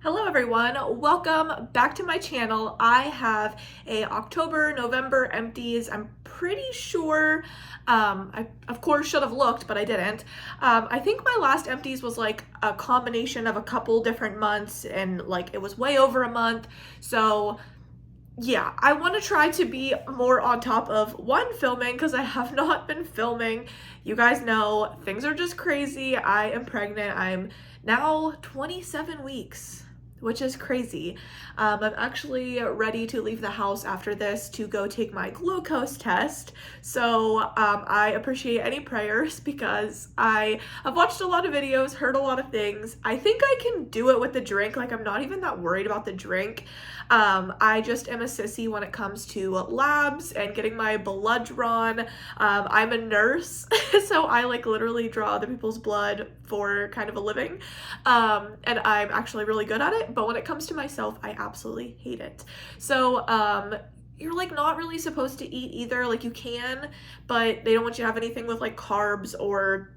Hello everyone, welcome back to my channel. I have a October, November empties. I'm pretty sure, I of course should have looked, but I didn't. I think my last empties was like a combination of a couple different months and like it was way over a month. So yeah, I want to try to be more on top of filming because I have not been filming. You guys know things are just crazy. I am pregnant. I'm now 27 weeks, which is crazy. I'm actually ready to leave the house after this to go take my glucose test. So I appreciate any prayers because I have watched a lot of videos, heard a lot of things. I think I can do it with the drink. Like, I'm not even that worried about the drink. I just am a sissy when it comes to labs and getting my blood drawn. I'm a nurse, so I like literally draw other people's blood for kind of a living. And I'm actually really good at it, but when it comes to myself, I absolutely hate it. So, you're like not really supposed to eat either. Like, you can, but they don't want you to have anything with like carbs or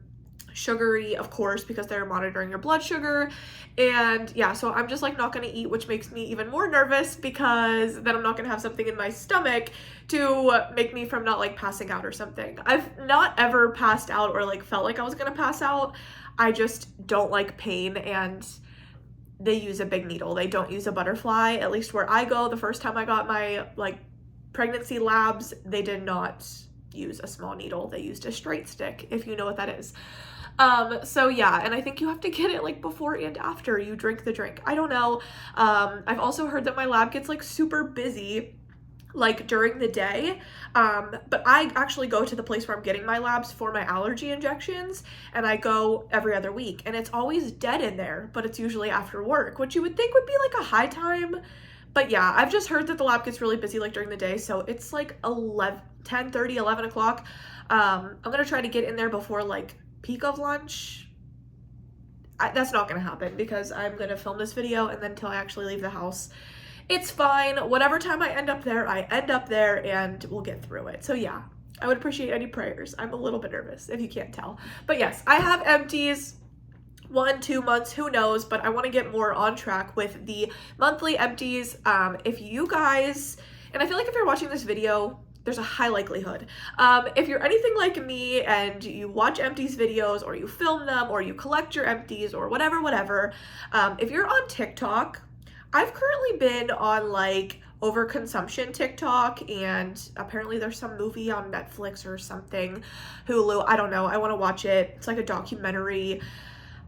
sugary, of course, because they're monitoring your blood sugar. And yeah, so I'm just like not gonna eat, which makes me even more nervous because then I'm not gonna have something in my stomach to make me from not like passing out or something. I've not ever passed out or like felt like I was gonna pass out. I just don't like pain, and they use a big needle. They don't use a butterfly. At least where I go, the first time I got my like pregnancy labs, they did not use a small needle. They used a straight stick, if you know what that is. So yeah, and I think you have to get it like before and after you drink the drink. I don't know. I've also heard that my lab gets like super busy like during the day. But I actually go to the place where I'm getting my labs for my allergy injections, and I go every other week, and it's always dead in there, but it's usually after work, which you would think would be like a high time. But yeah, I've just heard that the lab gets really busy like during the day, so it's like 10:30, 11 o'clock. I'm gonna try to get in there before like peak of lunch. That's not gonna happen because I'm gonna film this video, and then until I actually leave the house, it's fine. Whatever time I end up there, I end up there, and we'll get through it. So yeah, I would appreciate any prayers. I'm a little bit nervous if you can't tell. But yes, I have empties. 1, 2 months, who knows, but I want to get more on track with the monthly empties. If you guys, and I feel like if you're watching this video, there's a high likelihood. If you're anything like me and you watch empties videos, or you film them, or you collect your empties, or whatever, if you're on TikTok, I've currently been on like overconsumption TikTok, and apparently there's some movie on Netflix or something, Hulu, I don't know. I want to watch it. It's like a documentary.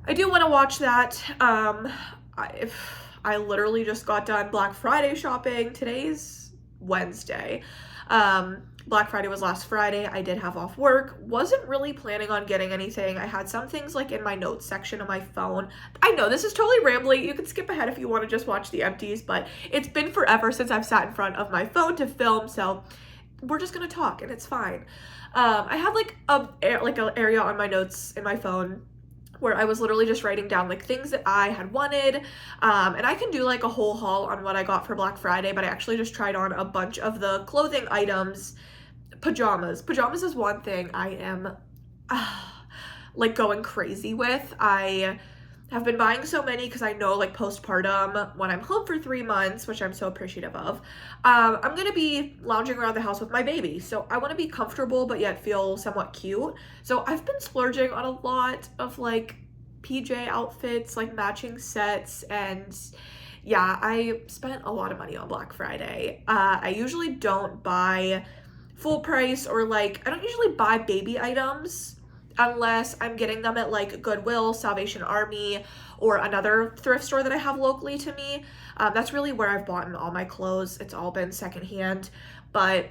I do want to watch that. I literally just got done Black Friday shopping. Today's Wednesday. Black Friday was last Friday. I did have off work. Wasn't really planning on getting anything. I had some things like in my notes section of my phone. I know this is totally rambly. You can skip ahead if you want to just watch the empties, but it's been forever since I've sat in front of my phone to film, so we're just gonna talk and it's fine. I had like an area on my notes in my phone where I was literally just writing down like things that I had wanted. And I can do like a whole haul on what I got for Black Friday, but I actually just tried on a bunch of the clothing items. Pajamas. Pajamas is one thing I am like going crazy with. I have been buying so many because I know like postpartum, when I'm home for 3 months, which I'm so appreciative of, I'm gonna be lounging around the house with my baby. So I want to be comfortable but yet feel somewhat cute. So I've been splurging on a lot of like PJ outfits, like matching sets, and yeah, I spent a lot of money on Black Friday. I usually don't buy full price, or like I don't usually buy baby items unless I'm getting them at like Goodwill, Salvation Army, or another thrift store that I have locally to me. That's really where I've bought all my clothes. It's all been secondhand. But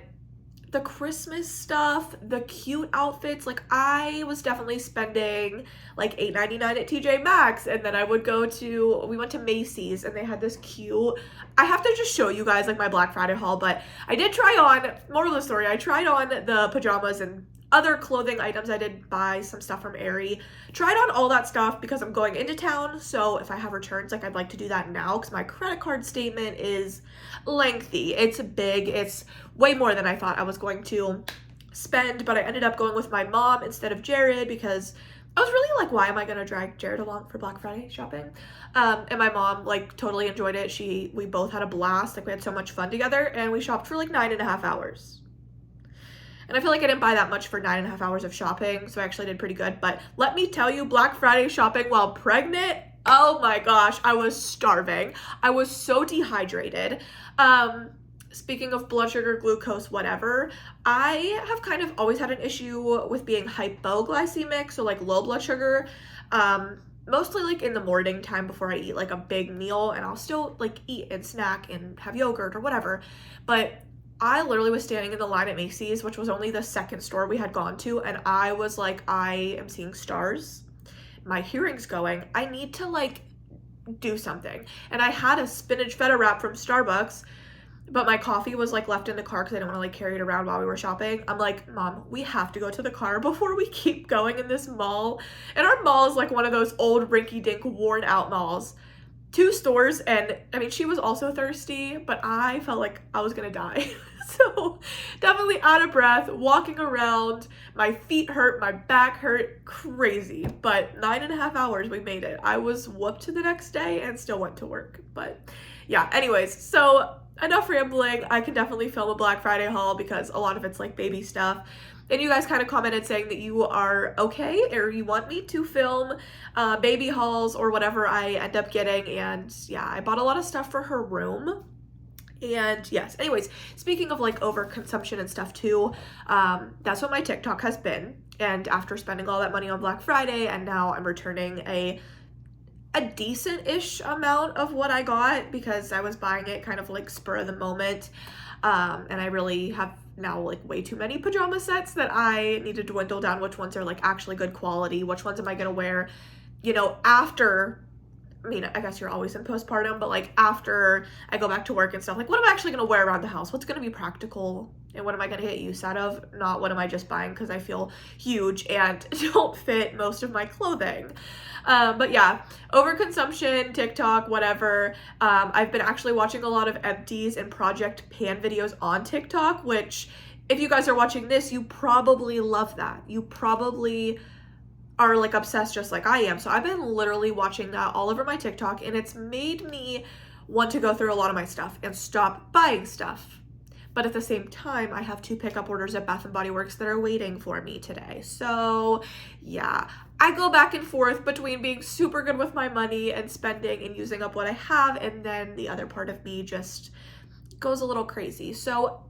the Christmas stuff, the cute outfits, like I was definitely spending like $8.99 at TJ Maxx, and then we went to Macy's, and they had this cute, I have to just show you guys like my Black Friday haul, but I did try on, moral of the story, I tried on the pajamas and other clothing items. I did buy some stuff from Aerie. Tried on all that stuff because I'm going into town, so if I have returns, like I'd like to do that now because my credit card statement is lengthy. It's big. It's way more than I thought I was going to spend, but I ended up going with my mom instead of Jared because I was really like, why am I gonna drag Jared along for Black Friday shopping? And my mom like totally enjoyed it. We both had a blast. Like we had so much fun together, and we shopped for like 9.5 hours. And I feel like I didn't buy that much for 9.5 hours of shopping, so I actually did pretty good. But let me tell you, Black Friday shopping while pregnant, oh my gosh, I was starving. I was so dehydrated. Speaking of blood sugar, glucose, whatever, I have kind of always had an issue with being hypoglycemic, so like low blood sugar, mostly like in the morning time before I eat like a big meal, and I'll still like eat and snack and have yogurt or whatever. But I literally was standing in the line at Macy's, which was only the second store we had gone to, and I was like, I am seeing stars. My hearing's going. I need to like do something. And I had a spinach feta wrap from Starbucks, but my coffee was like left in the car because I didn't want to like carry it around while we were shopping. I'm like, Mom, we have to go to the car before we keep going in this mall. And our mall is like one of those old rinky-dink worn out malls. 2 stores, and I mean, she was also thirsty, but I felt like I was gonna die. So definitely out of breath, walking around, my feet hurt, my back hurt, crazy. But 9.5 hours, we made it. I was whooped to the next day and still went to work. But yeah, anyways, so enough rambling. I can definitely film a Black Friday haul because a lot of it's like baby stuff. And you guys kind of commented saying that you are okay, or you want me to film baby hauls or whatever I end up getting. And yeah, I bought a lot of stuff for her room. And yes, anyways, speaking of like overconsumption and stuff too, that's what my TikTok has been. And after spending all that money on Black Friday, and now I'm returning a decent-ish amount of what I got because I was buying it kind of like spur of the moment. And I really have now like way too many pajama sets that I need to dwindle down which ones are like actually good quality, which ones am I gonna wear, you know, after, I mean, I guess you're always in postpartum, but like after I go back to work and stuff, like what am I actually gonna wear around the house? What's gonna be practical? And what am I gonna get use out of? Not what am I just buying because I feel huge and don't fit most of my clothing. But yeah, overconsumption, TikTok, whatever. I've been actually watching a lot of Empties and Project Pan videos on TikTok, which if you guys are watching this, you probably love that. You probably are like obsessed just like I am. So I've been literally watching that all over my TikTok, and it's made me want to go through a lot of my stuff and stop buying stuff. But at the same time, I have 2 pickup orders at Bath & Body Works that are waiting for me today. So yeah, I go back and forth between being super good with my money and spending and using up what I have, and then the other part of me just goes a little crazy. So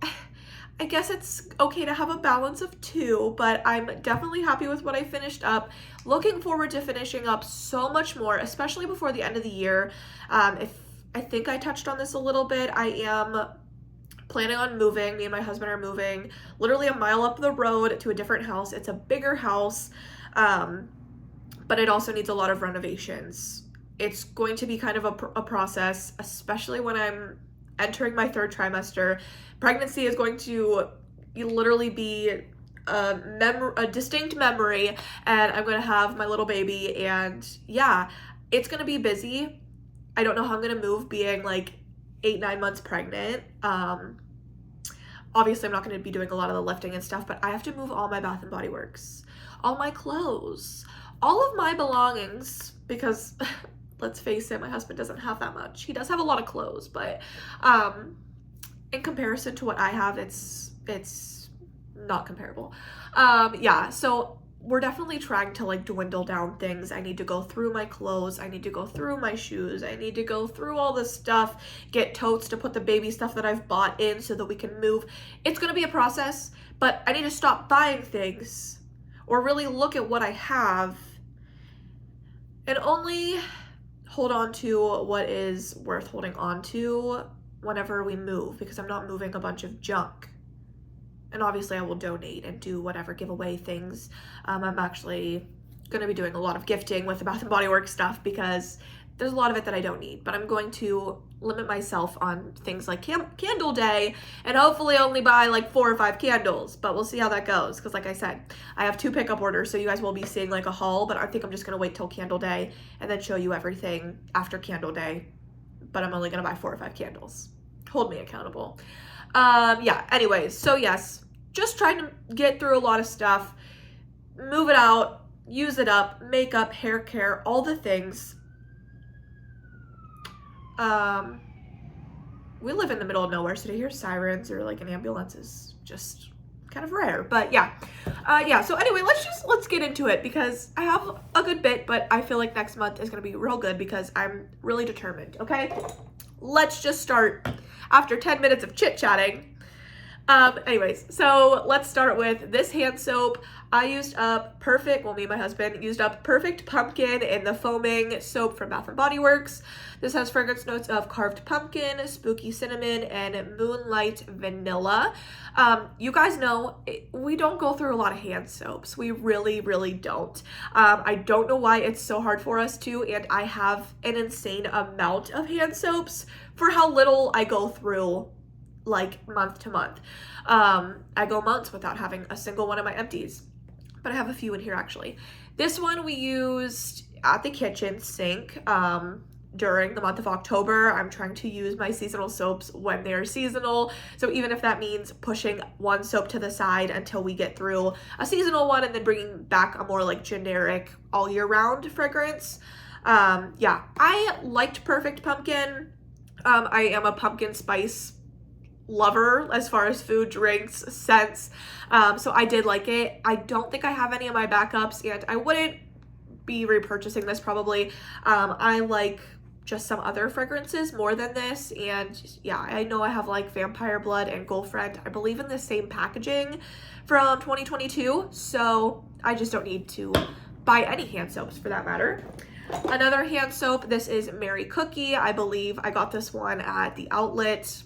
I guess it's okay to have a balance of 2, but I'm definitely happy with what I finished up. Looking forward to finishing up so much more, especially before the end of the year. If I think I touched on this a little bit, I am planning on moving. Me and my husband are moving literally a mile up the road to a different house. It's a bigger house, but it also needs a lot of renovations. It's going to be kind of a process, especially when I'm entering my 3rd trimester. Pregnancy is going to literally be a distinct memory, and I'm going to have my little baby, and yeah, it's going to be busy. I don't know how I'm going to move being like 8-9 months pregnant. Obviously I'm not going to be doing a lot of the lifting and stuff, but I have to move all my Bath & Body Works, all my clothes, all of my belongings, because let's face it, my husband doesn't have that much. He does have a lot of clothes, but in comparison to what I have, it's not comparable. Yeah, so we're definitely trying to like dwindle down things. I need to go through my clothes. I need to go through my shoes. I need to go through all this stuff, get totes to put the baby stuff that I've bought in so that we can move. It's going to be a process, but I need to stop buying things or really look at what I have and only hold on to what is worth holding on to whenever we move, because I'm not moving a bunch of junk. And obviously I will donate and do whatever giveaway things. I'm actually going to be doing a lot of gifting with the Bath & Body Works stuff because there's a lot of it that I don't need. But I'm going to limit myself on things like candle day and hopefully only buy like 4 or 5 candles. But we'll see how that goes because like I said, I have 2 pickup orders. So you guys will be seeing like a haul. But I think I'm just going to wait till candle day and then show you everything after candle day. But I'm only going to buy 4 or 5 candles. Hold me accountable. Yeah, anyways, so yes, just trying to get through a lot of stuff, move it out, use it up, makeup, hair care, all the things. We live in the middle of nowhere, so to hear sirens or like an ambulance is just kind of rare. But yeah, so anyway, let's get into it because I have a good bit, but I feel like next month is gonna be real good because I'm really determined. Okay, let's just start after 10 minutes of chit-chatting. Anyways, so let's start with this hand soap. I used up me and my husband used up Perfect Pumpkin in the foaming soap from Bath & Body Works. This has fragrance notes of carved pumpkin, spooky cinnamon, and moonlight vanilla. You guys know we don't go through a lot of hand soaps. We really, really don't. I don't know why it's so hard for us to, and I have an insane amount of hand soaps for how little I go through like month to month. I go months without having a single one of my empties, but I have a few in here actually. This one we used at the kitchen sink during the month of October. I'm trying to use my seasonal soaps when they're seasonal. So even if that means pushing one soap to the side until we get through a seasonal one and then bringing back a more like generic all year round fragrance. Yeah, I liked Perfect Pumpkin. I am a pumpkin spice lover as far as food, drinks, scents. So I did like it. I don't think I have any of my backups and I wouldn't be repurchasing this probably. I like just some other fragrances more than this. And yeah, I know I have like Vampire Blood and Girlfriend, I believe in the same packaging from 2022. So I just don't need to buy any hand soaps for that matter. Another hand soap, this is Mary Cookie. I believe I got this one at the outlet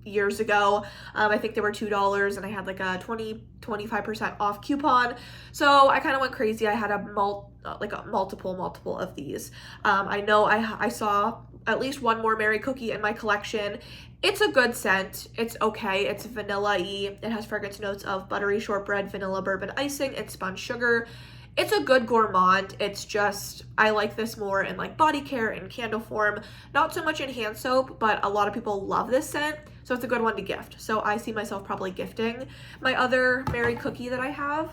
years ago. I think they were $2 and I had like a 25% off coupon. So I kind of went crazy. I had a multiple of these. I know I saw at least one more Mary Cookie in my collection. It's a good scent. It's okay. It's vanilla-y. It has fragrance notes of buttery shortbread, vanilla bourbon icing, and spun sugar. It's a good gourmand. It's just, I like this more in like body care and candle form. Not so much in hand soap, but a lot of people love this scent. So it's a good one to gift. So I see myself probably gifting my other Mary Cookie that I have.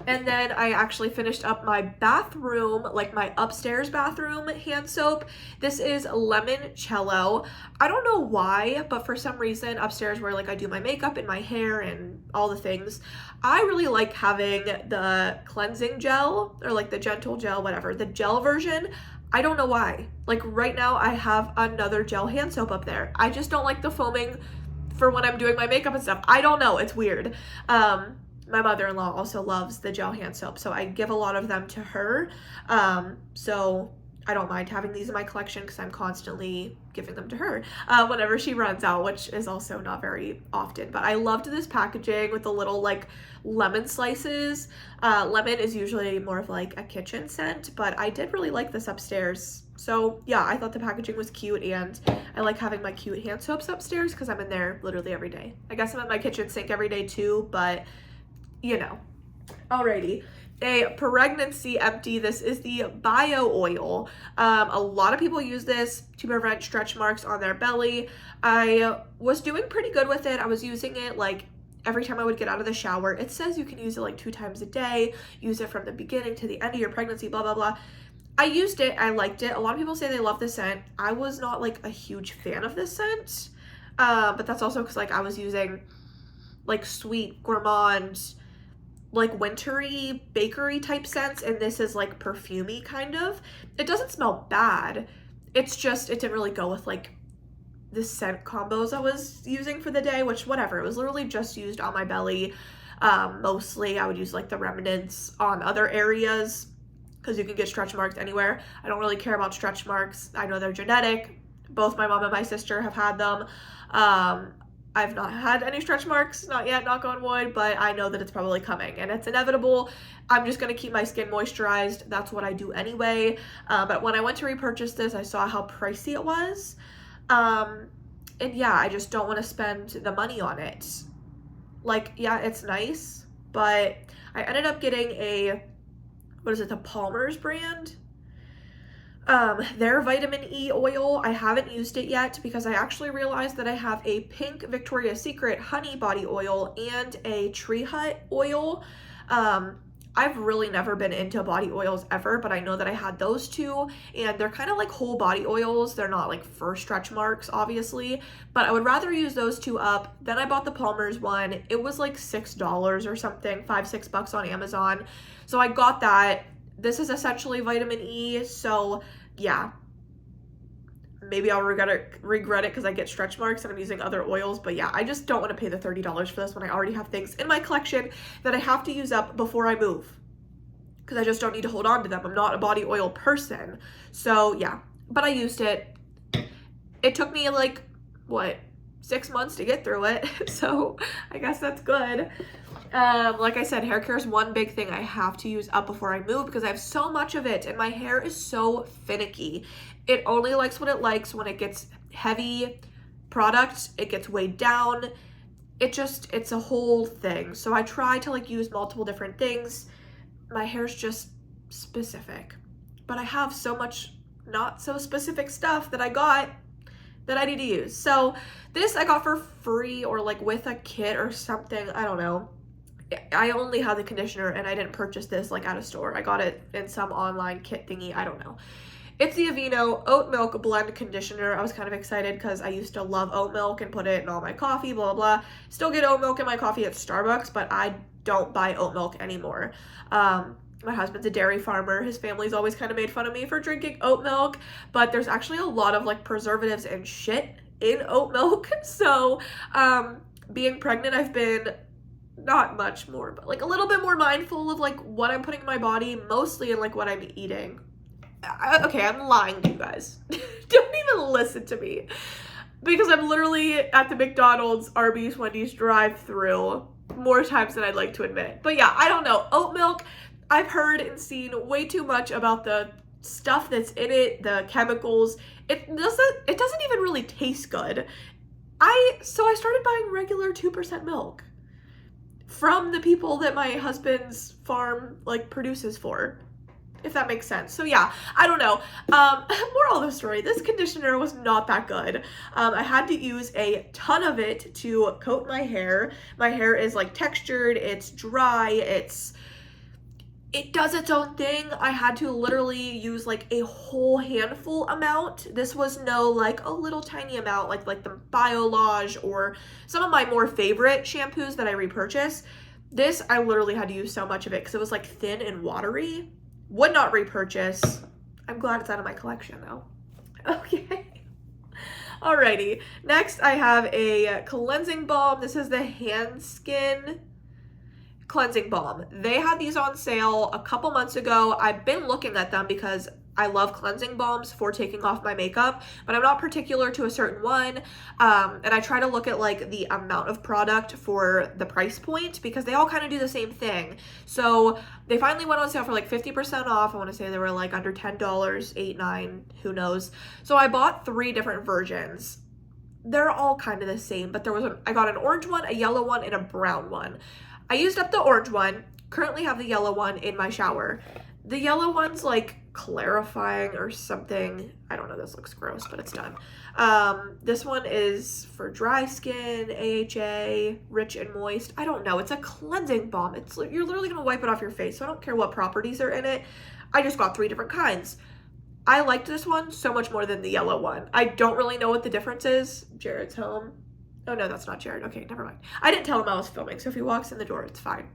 And then I actually finished up my bathroom, like my upstairs bathroom hand soap. This is Limoncello. I don't know why, but for some reason upstairs where like I do my makeup and my hair and all the things, I really like having the cleansing gel or like the gentle gel, whatever, the gel version. I don't know why. Like right now I have another gel hand soap up there. I just don't like the foaming for when I'm doing my makeup and stuff. I don't know, it's weird. My mother-in-law also loves the gel hand soap, so I give a lot of them to her. So I don't mind having these in my collection because I'm constantly giving them to her whenever she runs out, which is also not very often. But I loved this packaging with the little like lemon slices. Lemon is usually more of like a kitchen scent, but I did really like this upstairs. So yeah, I thought the packaging was cute and I like having my cute hand soaps upstairs because I'm in there literally every day. I guess I'm at my kitchen sink every day too, but you know. Alrighty. A pregnancy empty. This is the bio oil. A lot of people use this to prevent stretch marks on their belly. I was doing pretty good with it. I was using it like every time I would get out of the shower. It says you can use it like 2 times a day, use it from the beginning to the end of your pregnancy, blah, blah, blah. I used it. I liked it. A lot of people say they love the scent. I was not like a huge fan of this scent, but that's also because like I was using like sweet gourmand, like wintry bakery type scents, and this is like perfumey kind of. It doesn't smell bad. It's just it didn't really go with like the scent combos I was using for the day, which whatever. It was literally just used on my belly. Mostly I would use like the remnants on other areas because you can get stretch marks anywhere. I don't really care about stretch marks. I know they're genetic. Both my mom and my sister have had them. I've not had any stretch marks, not yet, knock on wood, but I know that it's probably coming and it's inevitable. I'm just gonna keep my skin moisturized. That's what I do anyway. But when I went to repurchase this, I saw how pricey it was. And yeah, I just don't want to spend the money on it. Like, yeah, it's nice, but I ended up getting the Palmer's brand. Their vitamin E oil. I haven't used it yet because I actually realized that I have a pink Victoria's Secret honey body oil and a Tree Hut oil. I've really never been into body oils ever, but I know that I had those two, and they're kind of like whole body oils. They're not like for stretch marks, obviously, but I would rather use those two up. Then I bought the Palmer's one. It was like $6 or something, $5-6 on Amazon. So I got that. This is essentially vitamin E, so yeah. Maybe I'll regret it because I get stretch marks and I'm using other oils. But yeah, I just don't want to pay the $30 for this when I already have things in my collection that I have to use up before I move. Because I just don't need to hold on to them. I'm not a body oil person. So yeah, but I used it. It took me like, what, 6 months to get through it. So I guess that's good. Like I said, hair care is one big thing I have to use up before I move because I have so much of it and my hair is so finicky. It only likes what it likes. When it gets heavy product, it gets weighed down. It's a whole thing. So I try to like use multiple different things. My hair's just specific, but I have so much not so specific stuff that I got that I need to use. So this I got for free or like with a kit or something. I don't know. I only had the conditioner and I didn't purchase this like at a store. I got it in some online kit thingy. I don't know. It's the Aveeno Oat Milk Blend Conditioner. I was kind of excited because I used to love oat milk and put it in all my coffee, blah, blah, blah. Still get oat milk in my coffee at Starbucks, but I don't buy oat milk anymore. My husband's a dairy farmer. His family's always kind of made fun of me for drinking oat milk, but there's actually a lot of like preservatives and shit in oat milk. So being pregnant, I've been not much more, but like a little bit more mindful of like what I'm putting in my body, mostly in like what I'm eating. Okay, I'm lying to you guys. Don't even listen to me because I'm literally at the McDonald's, Arby's, Wendy's drive-thru more times than I'd like to admit. But yeah, I don't know. Oat milk, I've heard and seen way too much about the stuff that's in it, the chemicals. It doesn't even really taste good. So I started buying regular 2% milk from the people that my husband's farm like produces for, if that makes sense. So yeah, I don't know. Moral of the story, this conditioner was not that good. I had to use a ton of it to coat my hair. My hair is like textured, it's dry, it does its own thing. I had to literally use like a whole handful amount. This was no like a little tiny amount like the Biolage or some of my more favorite shampoos that I repurchase. This, I literally had to use so much of it because it was like thin and watery. Would not repurchase. I'm glad it's out of my collection though. Okay. Alrighty. Next, I have a cleansing balm. This is the Hand Skin cleansing balm. They had these on sale a couple months ago. I've been looking at them because I love cleansing balms for taking off my makeup, but I'm not particular to a certain one. And I try to look at like the amount of product for the price point because they all kind of do the same thing. So they finally went on sale for like 50% off. I want to say they were like under $10, $8, $9, who knows. So I bought 3 different versions. They're all kind of the same, but I got an orange one, a yellow one, and a brown one. I used up the orange one, currently have the yellow one in my shower. The yellow one's like clarifying or something. I don't know, this looks gross, but it's done. This one is for dry skin, AHA, rich and moist. I don't know, it's a cleansing balm. You're literally gonna wipe it off your face, so I don't care what properties are in it. I just got 3 different kinds. I liked this one so much more than the yellow one. I don't really know what the difference is. Jared's home. Oh no, that's not Jared. Okay, never mind. I didn't tell him I was filming, so if he walks in the door, it's fine.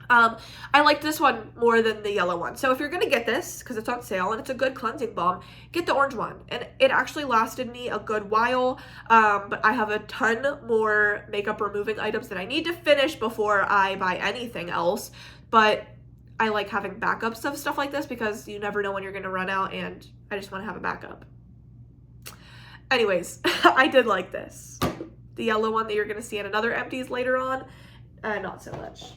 I liked this one more than the yellow one. So if you're gonna get this, because it's on sale and it's a good cleansing balm, get the orange one. And it actually lasted me a good while, but I have a ton more makeup removing items that I need to finish before I buy anything else. But I like having backups of stuff like this because you never know when you're gonna run out, and I just wanna have a backup. Anyways, I did like this. The yellow one that you're gonna see in another Empties later on, not so much.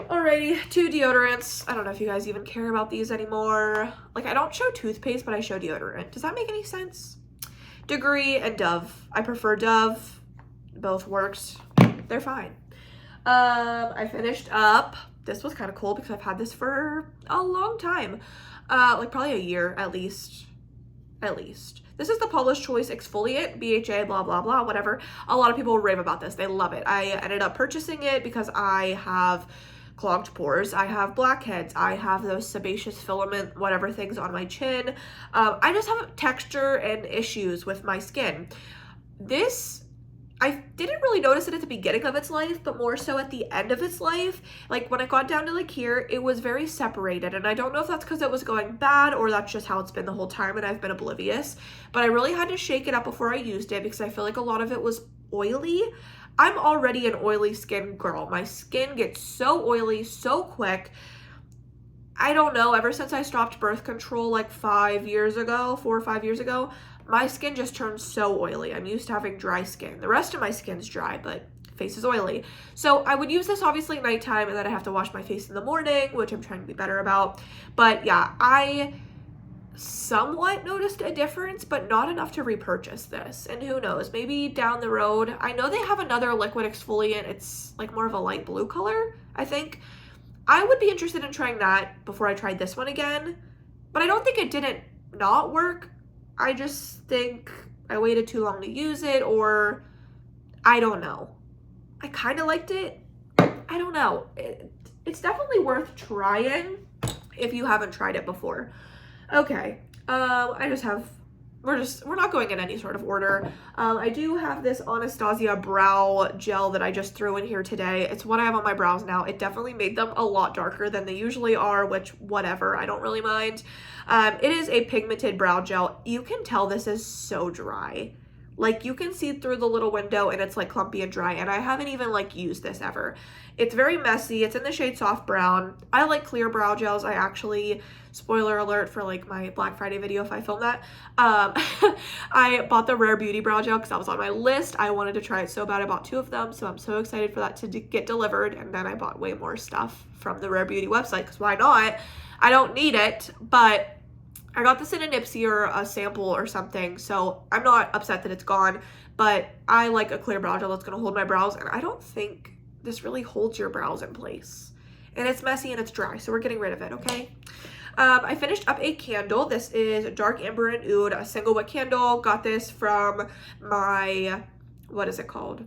Alrighty, 2 deodorants. I don't know if you guys even care about these anymore. Like, I don't show toothpaste, but I show deodorant. Does that make any sense? Degree and Dove. I prefer Dove. Both works. They're fine. I finished up. This was kind of cool because I've had this for a long time. Like probably a year at least. This is the Paula's Choice Exfoliant, BHA, blah, blah, blah, whatever. A lot of people rave about this. They love it. I ended up purchasing it because I have clogged pores. I have blackheads. I have those sebaceous filament, whatever things on my chin. I just have texture and issues with my skin. This, I didn't really notice it at the beginning of its life, but more so at the end of its life. Like when it got down to like here, it was very separated. And I don't know if that's because it was going bad or that's just how it's been the whole time and I've been oblivious. But I really had to shake it up before I used it because I feel like a lot of it was oily. I'm already an oily skin girl. My skin gets so oily so quick. I don't know, ever since I stopped birth control like 5 years ago, 4 or 5 years ago, my skin just turns so oily. I'm used to having dry skin. The rest of my skin's dry, but face is oily. So I would use this obviously at nighttime, and then I have to wash my face in the morning, which I'm trying to be better about. But yeah, I somewhat noticed a difference, but not enough to repurchase this. And who knows, maybe down the road. I know they have another liquid exfoliant. It's like more of a light blue color, I think. I would be interested in trying that before I tried this one again, but I don't think it didn't not work. I just think I waited too long to use it, or I don't know. I kind of liked it. I don't know. It's definitely worth trying if you haven't tried it before. Okay, we're not going in any sort of order. I do have this Anastasia brow gel that I just threw in here today. It's what I have on my brows now. It definitely made them a lot darker than they usually are, which whatever, I don't really mind. It is a pigmented brow gel. You can tell this is so dry. Like you can see through the little window and it's like clumpy and dry, and I haven't even like used this ever. It's very messy. It's in the shade soft brown. I like clear brow gels. I actually, spoiler alert for like my Black Friday video if I film that, I bought the Rare Beauty brow gel because that was on my list. I wanted to try it so bad. I bought 2 of them, so I'm so excited for that to get delivered. And then I bought way more stuff from the Rare Beauty website because why not? I don't need it, but I got this in a Nipsey or a sample or something, so I'm not upset that it's gone, but I like a clear brow gel that's going to hold my brows, and I don't think this really holds your brows in place. And it's messy and it's dry, so we're getting rid of it, okay? I finished up a candle. This is Dark Amber and Oud, a single wick candle. Got this from my, what is it called?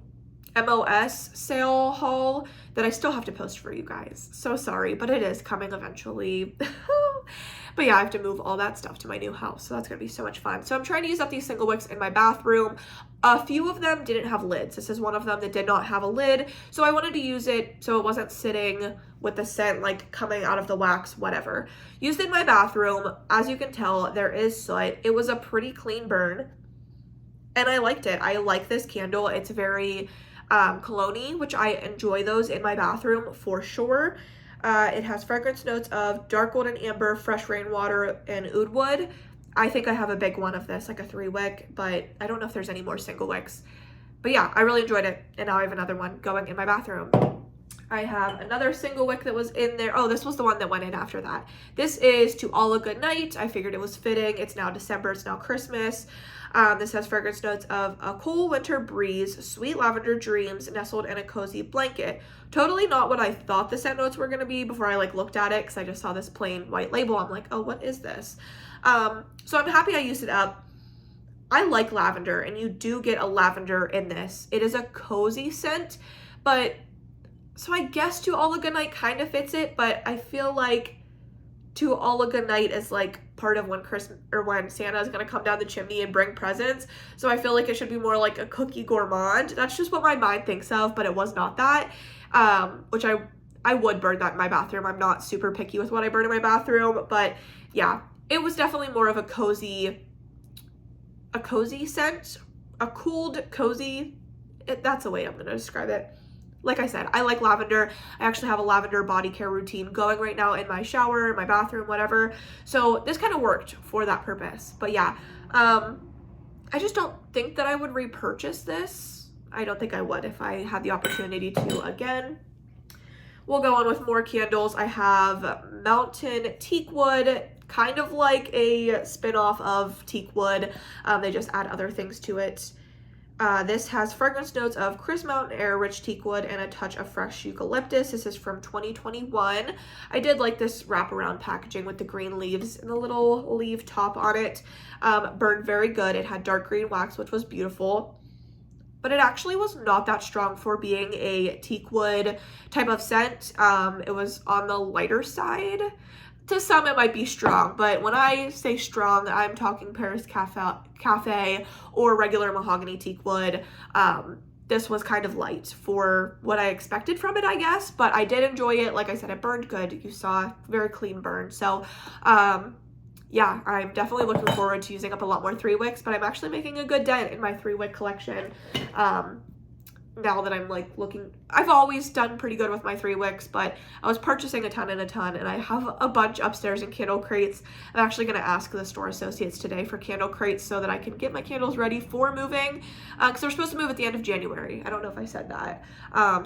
MOS sale haul that I still have to post for you guys. So sorry, but it is coming eventually. But yeah, I have to move all that stuff to my new house, so that's gonna be so much fun. So I'm trying to use up these single wicks in my bathroom. A few of them didn't have lids. This is one of them that did not have a lid, so I wanted to use it so it wasn't sitting with the scent like coming out of the wax, whatever. Used it in my bathroom. As you can tell, there is soot. It was a pretty clean burn, and I liked it. I like this candle. It's very cologne-y, which I enjoy those in my bathroom for sure. It has fragrance notes of dark golden amber, fresh rainwater, and oud wood. I think I have a big one of this, like a 3-wick, but I don't know if there's any more single wicks. But yeah, I really enjoyed it, and now I have another one going in my bathroom. I have another single wick that was in there. Oh, this was the one that went in after that. This is To All a Good Night. I figured it was fitting. It's now December. It's now Christmas. This has fragrance notes of a cool winter breeze, sweet lavender dreams nestled in a cozy blanket. Totally not what I thought the scent notes were going to be before I like looked at it, because I just saw this plain white label. I'm like, oh, what is this? So I'm happy I used it up. I like lavender, and you do get a lavender in this. It is a cozy scent, but so I guess To All a Good Night kind of fits it, but I feel like To All a Good Night is like part of when Christmas or when Santa is gonna come down the chimney and bring presents. So I feel like it should be more like a cookie gourmand. That's just what my mind thinks of, but it was not that. Which I would burn that in my bathroom. I'm not super picky with what I burn in my bathroom, but yeah, it was definitely more of a cozy scent, a cooled cozy. That's the way I'm gonna describe it. Like I said, I like lavender. I actually have a lavender body care routine going right now in my shower, my bathroom, whatever. So this kind of worked for that purpose. But yeah, I just don't think that I would repurchase this. I don't think I would if I had the opportunity to again. We'll go on with more candles. I have Mountain Teak Wood, kind of like a spin-off of Teak Wood. They just add other things to it. This has fragrance notes of crisp mountain air, rich teak wood, and a touch of fresh eucalyptus. This is from 2021. I did like this wraparound packaging with the green leaves and the little leaf top on it. Burned very good. It had dark green wax, which was beautiful. but it actually was not that strong for being a teak wood type of scent. It was on the lighter side. To some, it might be strong, but when I say strong, I'm talking Paris Cafe or regular mahogany teak wood. This was kind of light for what I expected from it, I guess, but I did enjoy it. Like I said, it burned good. You saw very clean burn. So, yeah, I'm definitely looking forward to using up a lot more 3-wicks, but I'm actually making a good dent in my 3-wick collection. Now that I'm like looking, I've always done pretty good with my 3-wicks, but I was purchasing a ton, and I have a bunch upstairs in candle crates. I'm actually going to ask the store associates today for candle crates so that I can get my candles ready for moving, because we're supposed to move at the end of January. I don't know if I said that.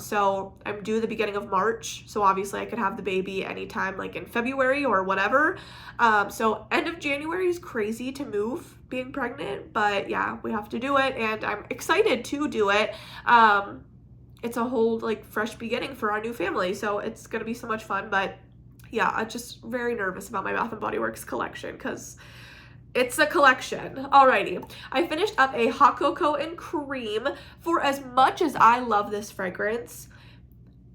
So I'm due the beginning of March, so obviously I could have the baby anytime like in February or whatever. So end of January is crazy to move being pregnant, but yeah, we have to do it, and I'm excited to do it. It's a whole like fresh beginning for our new family, so it's gonna be so much fun. But yeah, I'm just very nervous about my Bath & Body Works collection because it's a collection. Alrighty, I finished up a hot cocoa and cream. For as much as I love this fragrance,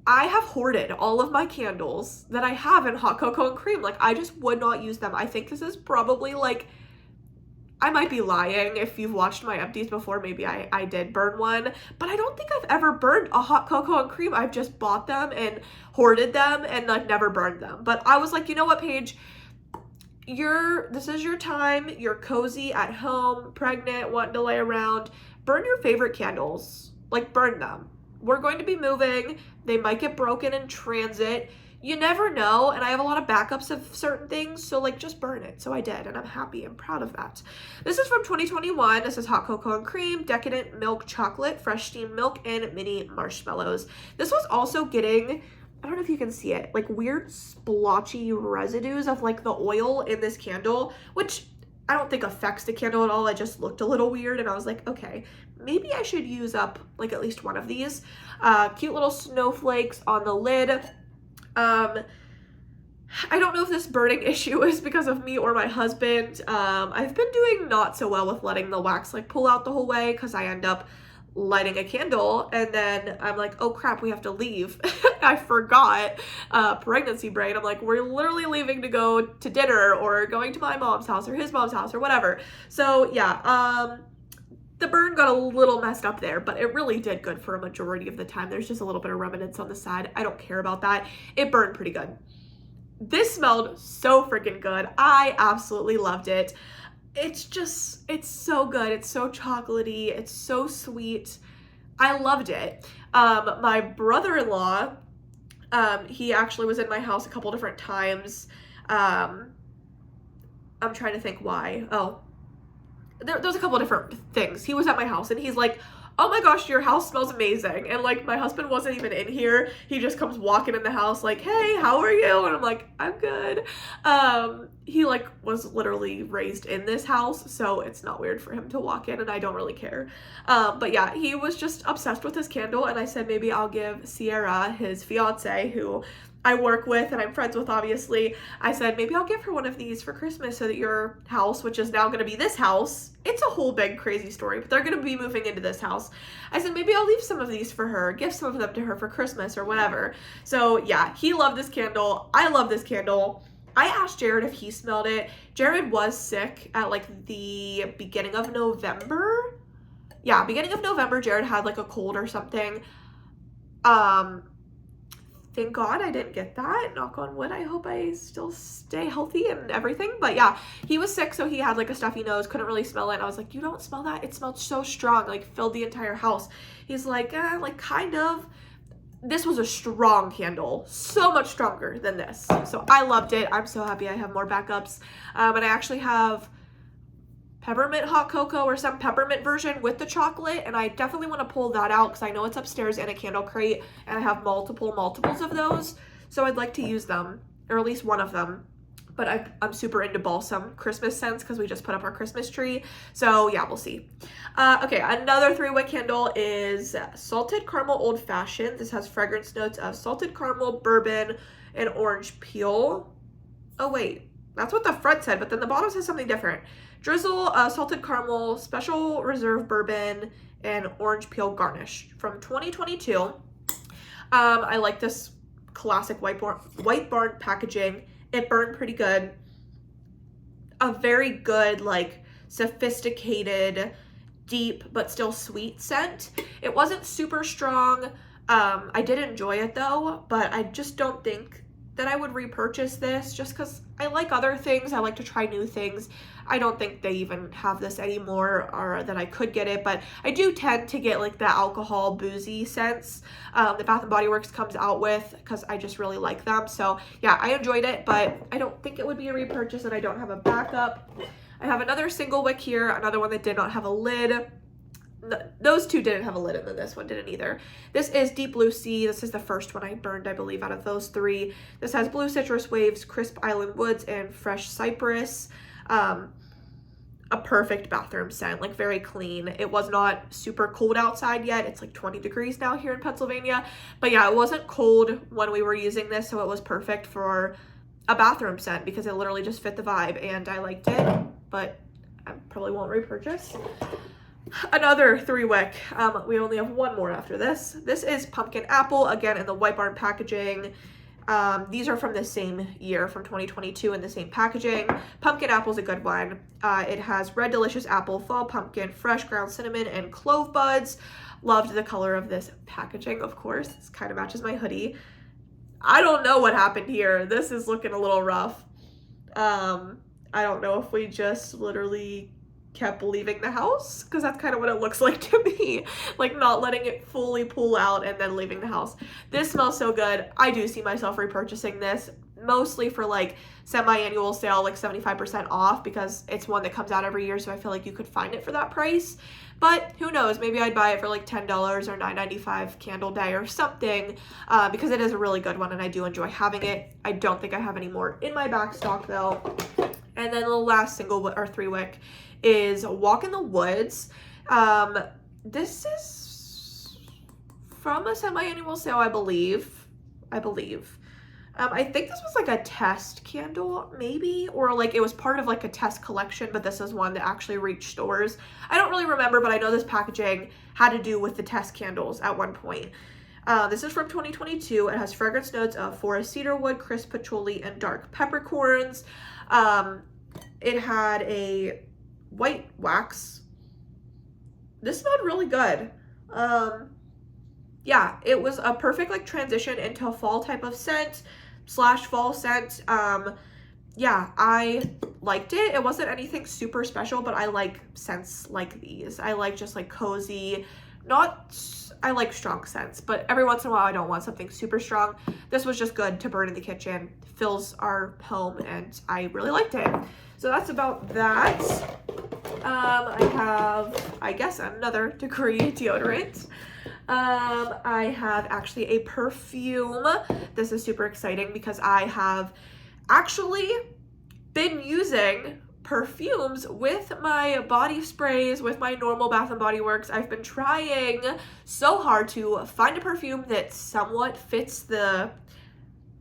I have hoarded all of my candles that I have in hot cocoa and cream. Like, I just would not use them. I think this is probably like, I might be lying. If you've watched my empties before, maybe I did burn one, but I don't think I've ever burned a hot cocoa and cream. I've just bought them and hoarded them and like never burned them. But I was like, you know what, Paige? This is your time. You're cozy at home, pregnant, wanting to lay around. Burn your favorite candles. Like, burn them. We're going to be moving. They might get broken in transit. You never know, and I have a lot of backups of certain things, so like just burn it. So I did, and I'm happy and proud of that. This is from 2021. This is hot cocoa and cream, decadent milk chocolate, fresh steamed milk, and mini marshmallows. This was also getting, I don't know if you can see it, like weird splotchy residues of like the oil in this candle, which I don't think affects the candle at all. It just looked a little weird, and I was like, okay, maybe I should use up like at least one of these. Cute little snowflakes on the lid. I don't know if this burning issue is because of me or my husband. I've been doing not so well with letting the wax like pull out the whole way, because I end up lighting a candle and then I'm like, oh crap, we have to leave. I forgot. Pregnancy brain. I'm like, we're literally leaving to go to dinner or going to my mom's house or his mom's house or whatever. So yeah, the burn got a little messed up there, but it really did good for a majority of the time. There's just a little bit of remnants on the side. I don't care about that. It burned pretty good. This smelled so freaking good. I absolutely loved it. It's so good. It's so chocolatey. It's so sweet. I loved it. My brother-in-law, he actually was in my house a couple different times. I'm trying to think why. Oh, there's a couple different things. He was at my house and he's like, oh my gosh, your house smells amazing. And like, my husband wasn't even in here. He just comes walking in the house like, hey, how are you? And I'm like, I'm good. He like was literally raised in this house, so it's not weird for him to walk in, and I don't really care. But yeah, he was just obsessed with this candle, and I said maybe I'll give Sierra, his fiance, who I work with and I'm friends with, obviously, I said maybe I'll give her one of these for Christmas so that your house, which is now going to be this house, it's a whole big crazy story, but they're going to be moving into this house. I said maybe I'll leave some of these for her, give some of them to her for Christmas or whatever. So yeah, he loved this candle. I love this candle. I asked Jared if he smelled it. Jared was sick at like the beginning of November. Yeah, beginning of November, Jared had like a cold or something. Thank God I didn't get that. Knock on wood. I hope I still stay healthy and everything. But yeah, he was sick, so he had like a stuffy nose, couldn't really smell it. And I was like, you don't smell that? It smelled so strong, like filled the entire house. He's like, like kind of. This was a strong candle, so much stronger than this. So I loved it. I'm so happy I have more backups. And I actually have peppermint hot cocoa or some peppermint version with the chocolate, and I definitely want to pull that out because I know it's upstairs in a candle crate and I have multiples of those, so I'd like to use them, or at least one of them. But I'm super into balsam Christmas scents because we just put up our Christmas tree, so yeah, we'll see. Okay, another 3-wick candle is Salted Caramel Old Fashioned. This has fragrance notes of salted caramel, bourbon, and orange peel. Oh wait, that's what the front said, but then the bottom says something different. drizzle, salted caramel, special reserve bourbon, and orange peel garnish from 2022. I like this classic White Barn packaging. It burned pretty good. A very good, like, sophisticated, deep, but still sweet scent. It wasn't super strong. I did enjoy it though, but I just don't think that I would repurchase this just because I like other things. I like to try new things. I don't think they even have this anymore or that I could get it, but I do tend to get like the alcohol boozy scents that Bath & Body Works comes out with because I just really like them. So yeah, I enjoyed it, but I don't think it would be a repurchase and I don't have a backup. I have another single wick here, another one that did not have a lid. Those two didn't have a lid, and then this one didn't either. This is Deep Blue Sea. This is the first one I burned, I believe, out of those three. This has Blue Citrus Waves, Crisp Island Woods, and Fresh Cypress. A perfect bathroom scent, like very clean. It was not super cold outside yet. It's like 20 degrees now here in Pennsylvania. But yeah, it wasn't cold when we were using this, so it was perfect for a bathroom scent because it literally just fit the vibe, and I liked it, but I probably won't repurchase. Another 3-wick. We only have one more after this. This is Pumpkin Apple, again in the White Barn packaging. These are from the same year, from 2022, in the same packaging. Pumpkin Apple is a good one. It has red delicious apple, fall pumpkin, fresh ground cinnamon, and clove buds. Loved the color of this packaging, of course. This kind of matches my hoodie. I don't know what happened here. This is looking a little rough. I don't know if we just literally kept leaving the house, because that's kind of what it looks like to me, like not letting it fully pull out and then leaving the house. This smells so good. I do see myself repurchasing this, mostly for like semi-annual sale, like 75% off, because it's one that comes out every year, so I feel like you could find it for that price. But who knows, maybe I'd buy it for like $10 or $9.95 Candle Day or something, because it is a really good one and I do enjoy having it. I don't think I have any more in my back stock though. And then the last single or 3-wick is Walk in the Woods. This is from a semi-annual sale, I believe. I think this was like a test candle, maybe, or like it was part of like a test collection, but this is one that actually reached stores. I don't really remember, but I know this packaging had to do with the test candles at one point. This is from 2022. It has fragrance notes of forest cedarwood, crisp patchouli, and dark peppercorns. It had a white wax. This smelled really good. Yeah, it was a perfect like transition into a fall type of scent / fall scent. Yeah, I liked it. It wasn't anything super special, but I like scents like these. I like just like cozy, I like strong scents, but every once in a while I don't want something super strong. This was just good to burn in the kitchen, fills our home, and I really liked it. So that's about that. I have, I guess, another Degree deodorant. I have actually a perfume. This is super exciting because I have actually been using perfumes with my body sprays, with my normal Bath & Body Works. I've been trying so hard to find a perfume that somewhat fits the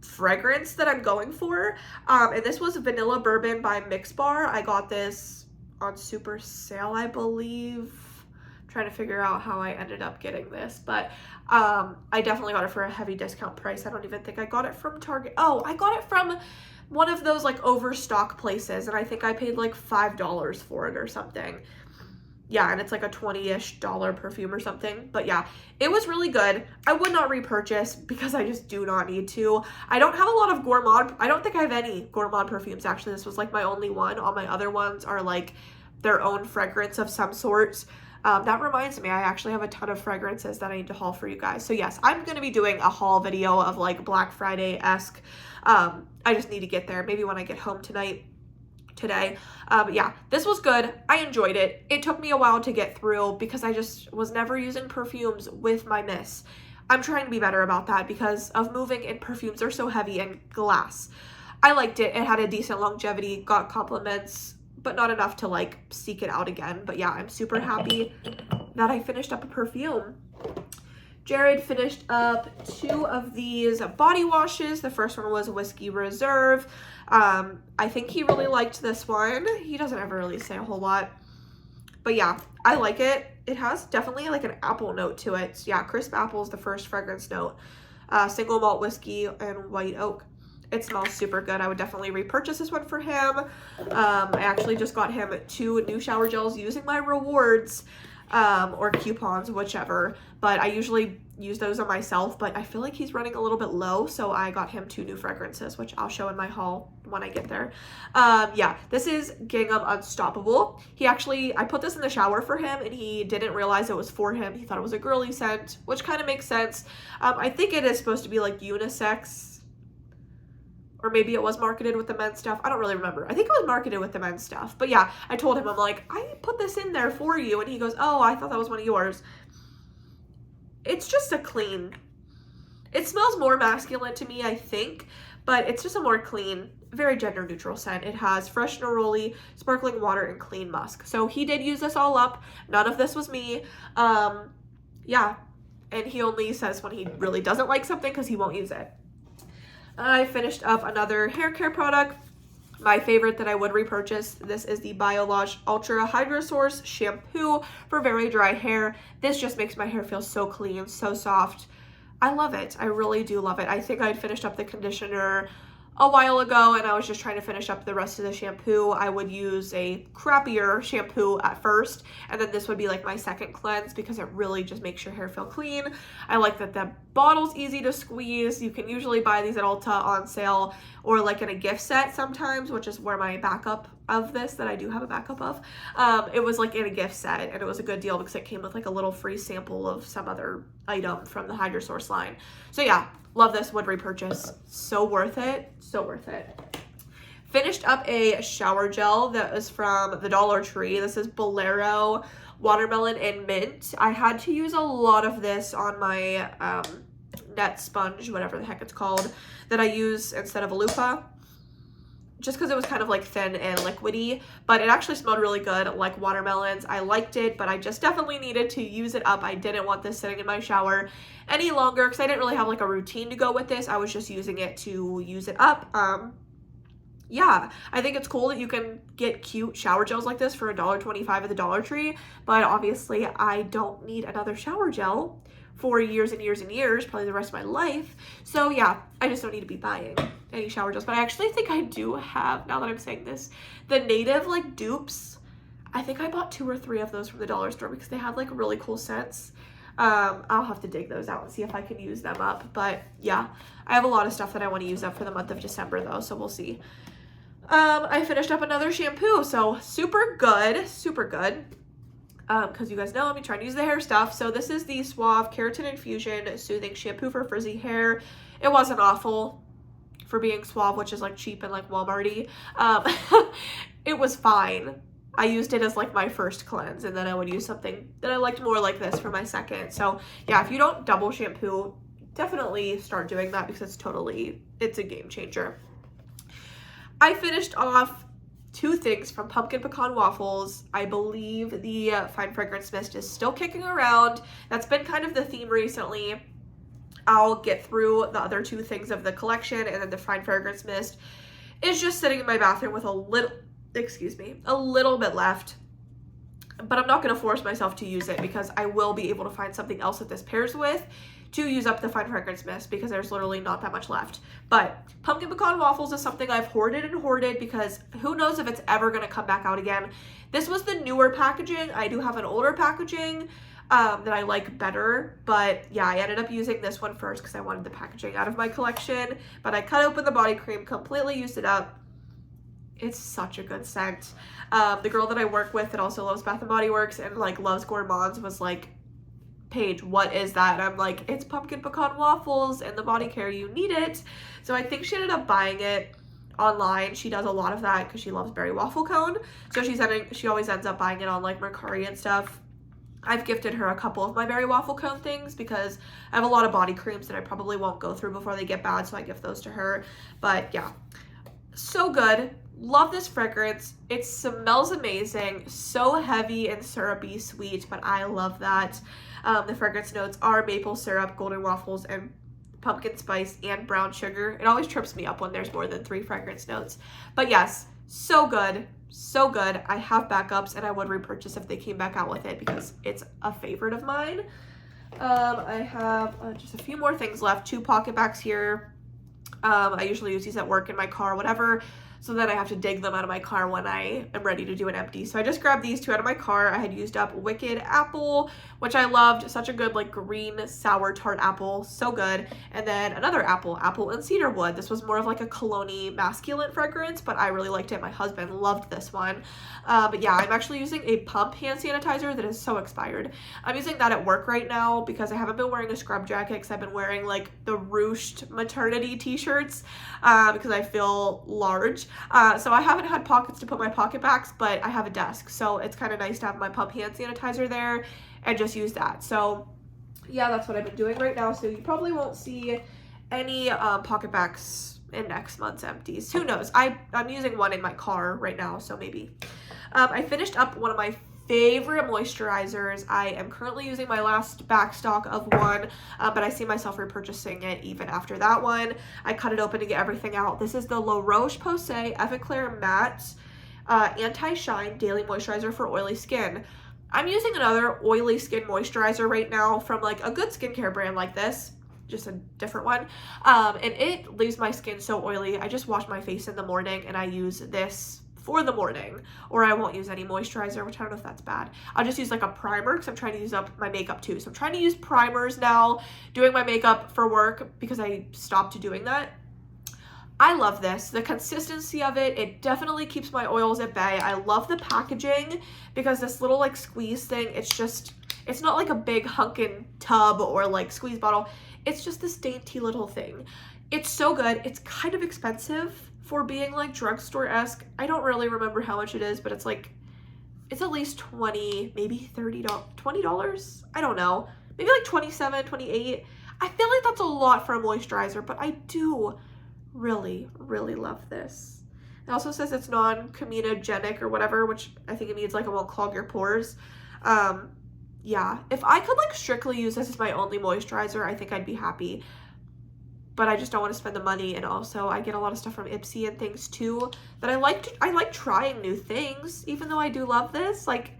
fragrance that I'm going for. And this was Vanilla Bourbon by Mix Bar. I got this on super sale, I believe. I'm trying to figure out how I ended up getting this, but I definitely got it for a heavy discount price. I don't even think I got it from Target. Oh, I got it from one of those like overstock places, and I think I paid like $5 for it or something. Yeah, and it's like a $20-ish perfume or something. But yeah, it was really good. I would not repurchase because I just do not need to. I don't have a lot of gourmand. I don't think I have any gourmand perfumes, actually. This was like my only one. All my other ones are like their own fragrance of some sorts. That reminds me, I actually have a ton of fragrances that I need to haul for you guys. So yes, I'm going to be doing a haul video of like Black Friday-esque. I just need to get there. Maybe when I get home today. But yeah, this was good. I enjoyed it. It took me a while to get through because I just was never using perfumes with my mist. I'm trying to be better about that because of moving, and perfumes are so heavy and glass. I liked it. It had a decent longevity, got compliments, but not enough to like seek it out again. But yeah, I'm super happy that I finished up a perfume. Jared finished up 2 of these body washes. The first one was Whiskey Reserve. I think he really liked this one. He doesn't ever really say a whole lot. But yeah, I like it. It has definitely like an apple note to it. So yeah, crisp apple is the first fragrance note. Single malt whiskey and white oak. It smells super good. I would definitely repurchase this one for him. I actually just got him 2 new shower gels using my rewards or coupons, whichever. But I usually use those on myself, but I feel like he's running a little bit low, so I got him 2 new fragrances, which I'll show in my haul when I get there. Yeah, this is Gingham Unstoppable. I put this in the shower for him, and he didn't realize it was for him. He thought it was a girly scent, which kind of makes sense. I think it is supposed to be like unisex, or maybe it was marketed with the men's stuff. I don't really remember. I think it was marketed with the men's stuff. But yeah, I told him, I'm like, I put this in there for you. And he goes, oh, I thought that was one of yours. It's just a clean. It smells more masculine to me, I think. But it's just a more clean, very gender neutral scent. It has fresh neroli, sparkling water, and clean musk. So he did use this all up. None of this was me. Yeah. And he only says when he really doesn't like something because he won't use it. I finished up another hair care product, my favorite that I would repurchase. This is the Biolage Ultra Hydra Source shampoo for very dry hair. This just makes my hair feel so clean, so soft. I love it. I really do love it. I think I'd finished up the conditioner a while ago and I was just trying to finish up the rest of the shampoo. I would use a crappier shampoo at first, and then this would be like my second cleanse because it really just makes your hair feel clean. I like that the bottle's easy to squeeze. You can usually buy these at Ulta on sale or like in a gift set sometimes, which is where my backup of this that I do have a backup of. It was like in a gift set, and it was a good deal because it came with like a little free sample of some other item from the Hydra Source line. So yeah, love this, would repurchase. So worth it, so worth it. Finished up a shower gel that was from the Dollar Tree. This is Bolero Watermelon and Mint. I had to use a lot of this on my net sponge, whatever the heck it's called, that I use instead of a loofah, just because it was kind of like thin and liquidy, but it actually smelled really good, like watermelons. I liked it, but I just definitely needed to use it up. I didn't want this sitting in my shower any longer because I didn't really have like a routine to go with this. I was just using it to use it up. Yeah, I think it's cool that you can get cute shower gels like this for $1.25 at the Dollar Tree, but obviously I don't need another shower gel for years and years and years, probably the rest of my life. So yeah, I just don't need to be buying any shower gels. But I actually think I do have, now that I'm saying this, the Native like dupes. I think I bought 2 or 3 of those from the dollar store because they had like really cool scents. I'll have to dig those out and see if I can use them up. But yeah, I have a lot of stuff that I want to use up for the month of December though, so we'll see. I finished up another shampoo, so super good, because you guys know I'm trying to use the hair stuff. So this is the Suave Keratin Infusion Soothing Shampoo for Frizzy Hair. It wasn't awful for being Suave, which is like cheap and like Walmart-y. It was fine. I used it as like my first cleanse, and then I would use something that I liked more like this for my second. So yeah, if you don't double shampoo, definitely start doing that because it's a game changer. I finished off 2 things from Pumpkin Pecan Waffles. I believe the Fine Fragrance Mist is still kicking around. That's been kind of the theme recently. I'll get through the other 2 things of the collection, and then the Fine Fragrance Mist is just sitting in my bathroom with a little bit left. But I'm not going to force myself to use it because I will be able to find something else that this pairs with to use up the Fine Fragrance Mist because there's literally not that much left. But Pumpkin Pecan Waffles is something I've hoarded because who knows if it's ever going to come back out again. This was the newer packaging. I do have an older packaging that I like better, but yeah, I ended up using this one first because I wanted the packaging out of my collection. But I cut open the body cream, completely used it up. It's such a good scent. The girl that I work with that also loves Bath & Body Works and like loves gourmands was like, Paige, what is that? And I'm like, it's Pumpkin Pecan Waffles and the body care, you need it. So I think she ended up buying it online. She does a lot of that because she loves berry waffle cone. So she always ends up buying it on like Mercari and stuff. I've gifted her a couple of my berry waffle cone things because I have a lot of body creams that I probably won't go through before they get bad, so I gift those to her. But yeah, so good. Love this fragrance. It smells amazing. So heavy and syrupy sweet, but I love that. The fragrance notes are maple syrup, golden waffles, and pumpkin spice and brown sugar. It always trips me up when there's more than 3 fragrance notes. But yes, so good. So good. I have backups and I would repurchase if they came back out with it because it's a favorite of mine. I have just a few more things left. 2 pocket bags here. I usually use these at work, in my car, whatever. So then I have to dig them out of my car when I am ready to do an empty. So I just grabbed these 2 out of my car. I had used up Wicked Apple, which I loved. Such a good like green sour tart apple. So good. And then another apple and cedarwood. This was more of like a cologne-y masculine fragrance, but I really liked it. My husband loved this one. But yeah, I'm actually using a pump hand sanitizer that is so expired. I'm using that at work right now because I haven't been wearing a scrub jacket because I've been wearing like the ruched maternity t-shirts because I feel large. So I haven't had pockets to put my pocket backs, but I have a desk. So it's kind of nice to have my pump hand sanitizer there and just use that. So yeah, that's what I've been doing right now. So you probably won't see any pocket backs in next month's empties. Who knows? I'm using one in my car right now, so maybe. I finished up one of my favorite moisturizers. I am currently using my last back stock of one, but I see myself repurchasing it even after that one. I cut it open to get everything out. This is the La Roche-Posay Effaclar Matte Anti-Shine Daily Moisturizer for Oily Skin. I'm using another oily skin moisturizer right now from like a good skincare brand like this, just a different one, and it leaves my skin so oily. I just wash my face in the morning and I use this for the morning, or I won't use any moisturizer, which I don't know if that's bad. I'll just use like a primer because I'm trying to use up my makeup too. So I'm trying to use primers now, doing my makeup for work because I stopped doing that. I love this. The consistency of it, it definitely keeps my oils at bay. I love the packaging because this little like squeeze thing, it's not like a big hunkin' tub or like squeeze bottle. It's just this dainty little thing. It's so good. It's kind of expensive for being like drugstore-esque. I don't really remember how much it is, but it's at least $20, maybe $20. I don't know. Maybe like $27, $28. I feel like that's a lot for a moisturizer, but I do really, really love this. It also says it's non-comedogenic or whatever, which I think it means like it won't clog your pores. Yeah, if I could like strictly use this as my only moisturizer, I think I'd be happy. But I just don't want to spend the money, and also I get a lot of stuff from Ipsy and things too that I like trying new things, even though I do love this. Like,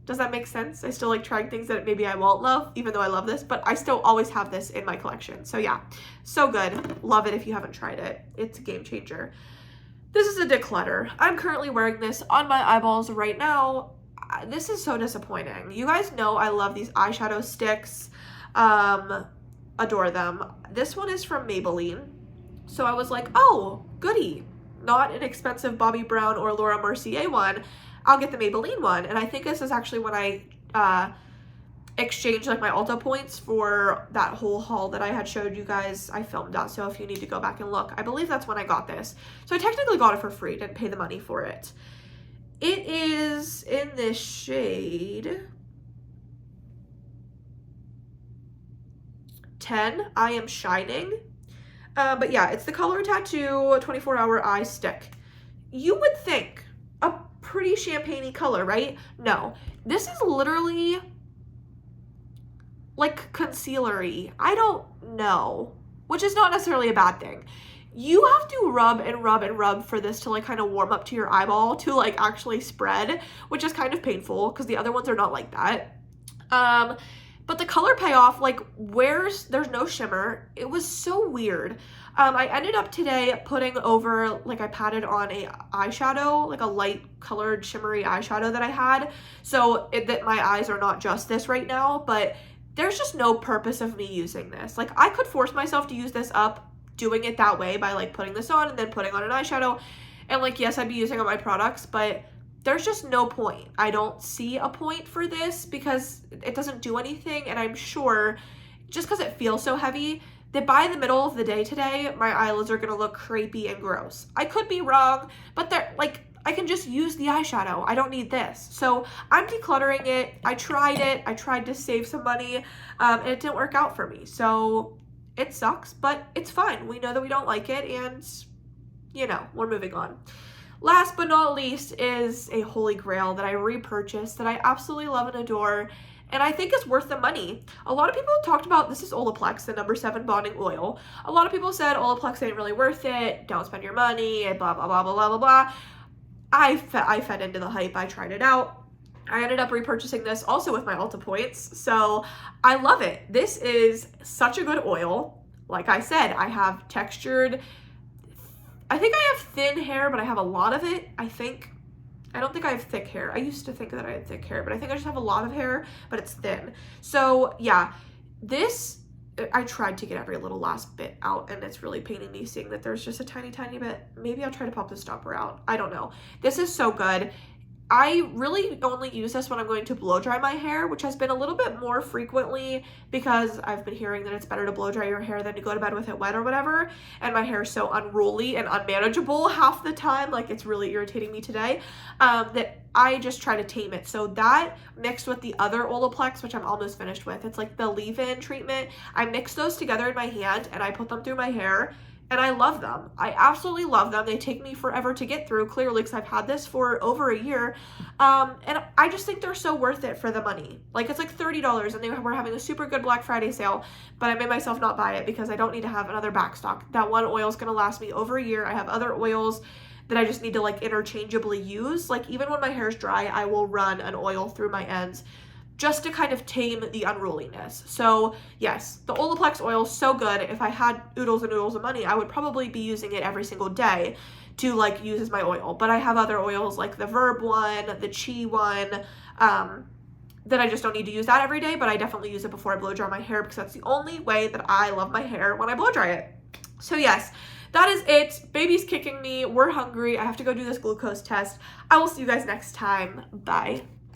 does that make sense? I still like trying things that maybe I won't love, even though I love this, but I still always have this in my collection. So yeah, so good. Love it if you haven't tried it. It's a game changer. This is a declutter. I'm currently wearing this on my eyeballs right now. This is so disappointing. You guys know I love these eyeshadow sticks. Adore them. This one is from Maybelline. So I was like, oh, goody. Not an expensive Bobbi Brown or Laura Mercier one. I'll get the Maybelline one. And I think this is actually when I exchanged like my Ulta points for that whole haul that I had showed you guys. I filmed that, so if you need to go back and look, I believe that's when I got this. So I technically got it for free, didn't pay the money for it. It is in this shade 10, I Am Shining. But yeah, it's the Color Tattoo 24-Hour Eye Stick. You would think a pretty champagne-y color, right? No, this is literally like concealer-y. I don't know, which is not necessarily a bad thing. You have to rub and rub and rub for this to like kind of warm up to your eyeball to like actually spread, which is kind of painful because the other ones are not like that. But the color payoff, like there's no shimmer. It was so weird. I ended up today putting over, like I patted on a eyeshadow, like a light colored shimmery eyeshadow that I had. So that my eyes are not just this right now, but there's just no purpose of me using this. Like I could force myself to use this up doing it that way by like putting this on and then putting on an eyeshadow. And like, yes, I'd be using all my products, but there's just no point. I don't see a point for this because it doesn't do anything. And I'm sure just because it feels so heavy that by the middle of the day today, my eyelids are going to look crepey and gross. I could be wrong, but they're like, I can just use the eyeshadow. I don't need this. So I'm decluttering it. I tried to save some money and it didn't work out for me. So it sucks, but it's fine. We know that we don't like it and, you know, we're moving on. last but not least is a holy grail that I repurchased that I absolutely love and adore, and I think is worth the money. A lot of people talked about, this is Olaplex, the number 7 bonding oil. A lot of people said Olaplex ain't really worth it, don't spend your money, and blah, blah, blah, blah, blah, blah, blah. I fed into the hype, I tried it out. I ended up repurchasing this also with my Ulta points, so I love it. This is such a good oil. Like I said, I have textured, I think I have thin hair, but I have a lot of it, I think. I don't think I have thick hair. I used to think that I had thick hair, but I think I just have a lot of hair, but it's thin. So yeah, this, I tried to get every little last bit out, and it's really paining me seeing that there's just a tiny, tiny bit. Maybe I'll try to pop the stopper out. I don't know. This is so good. I really only use this when I'm going to blow dry my hair, which has been a little bit more frequently because I've been hearing that it's better to blow dry your hair than to go to bed with it wet or whatever. And my hair is so unruly and unmanageable half the time, like it's really irritating me today, that I just try to tame it. So that mixed with the other Olaplex, which I'm almost finished with, it's like the leave-in treatment. I mix those together in my hand and I put them through my hair. And I love them. I absolutely love them. They take me forever to get through, clearly, because I've had this for over a year. And I just think they're so worth it for the money. Like, it's like $30, and they were having a super good Black Friday sale, but I made myself not buy it because I don't need to have another backstock. That one oil is going to last me over a year. I have other oils that I just need to, like, interchangeably use. Like, even when my hair is dry, I will run an oil through my ends just to kind of tame the unruliness. So yes, the Olaplex oil is so good. If I had oodles and oodles of money, I would probably be using it every single day to like use as my oil. But I have other oils like the Verb one, the Chi one, that I just don't need to use that every day, but I definitely use it before I blow dry my hair because that's the only way that I love my hair when I blow dry it. So yes, that is it. Baby's kicking me. We're hungry. I have to go do this glucose test. I will see you guys next time. Bye.